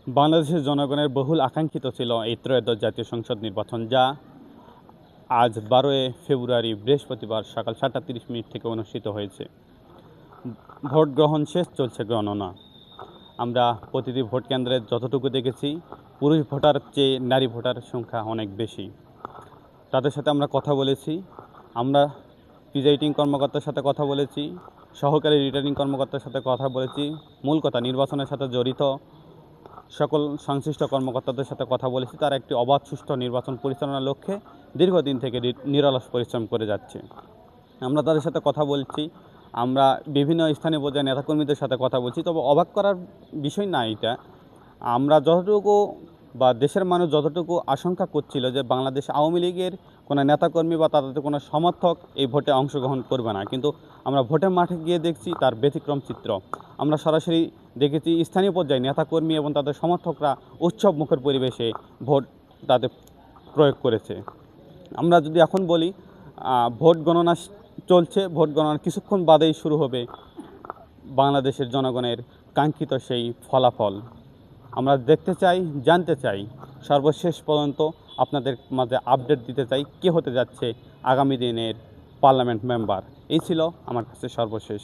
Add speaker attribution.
Speaker 1: বাংলাদেশের জনগণের বহুল আকাঙ্ক্ষিত ছিল এই ত্রয়োদশ জাতীয় সংসদ নির্বাচন, যা আজ 12 ফেব্রুয়ারি বৃহস্পতিবার সকাল 7:30 থেকে অনুষ্ঠিত হয়েছে। ভোট গ্রহণ শেষ, চলছে গণনা। আমরা প্রতিটি ভোট কেন্দ্রে যতটুকু দেখেছি, পুরুষ ভোটার চেয়ে নারী ভোটারের সংখ্যা অনেক বেশি। তাদের সাথে আমরা কথা বলেছি। আমরা প্রিজাইডিং কর্মকর্তার সাথে কথা বলেছি, সহকারী রিটার্নিং কর্মকর্তার সাথে কথা বলেছি, মূল কথা নির্বাচনের সাথে জড়িত সকল সংশ্লিষ্ট কর্মকর্তাদের সাথে কথা বলেছি। তারা একটি অবাধ সুষ্ঠু নির্বাচন পরিচালনার লক্ষ্যে দীর্ঘদিন থেকে নিরলস পরিশ্রম করে যাচ্ছে। আমরা তাদের সাথে কথা বলছি, আমরা বিভিন্ন স্থানীয় পর্যায়ে নেতাকর্মীদের সাথে কথা বলছি। তবে অবাক করার বিষয় না এটা। আমরা যতটুকু বা দেশের মানুষ যতটুকু আশঙ্কা করছিল যে বাংলাদেশ আওয়ামী লীগের কোনো নেতাকর্মী বা তাদের কোনো সমর্থক এই ভোটে অংশগ্রহণ করবে না, কিন্তু আমরা ভোটের মাঠে গিয়ে দেখছি তার ব্যতিক্রম চিত্র। আমরা সরাসরি দেখেছি স্থানীয় পর্যায়ে নেতাকর্মী এবং তাদের সমর্থকরা উৎসব মুখর পরিবেশে ভোট তাদের প্রয়োগ করেছে। আমরা যদি এখন বলি, ভোট গণনা চলছে, ভোট গণনার কিছুক্ষণ বাদেই শুরু হবে বাংলাদেশের জনগণের কাঙ্ক্ষিত সেই ফলাফল। আমরা দেখতে চাই, জানতে চাই, সর্বশেষ পর্যন্ত আপনাদের মাঝে আপডেট দিতে চাই কে হতে যাচ্ছে আগামী দিনের পার্লামেন্ট মেম্বার। এই ছিল আমার কাছে সর্বশেষ।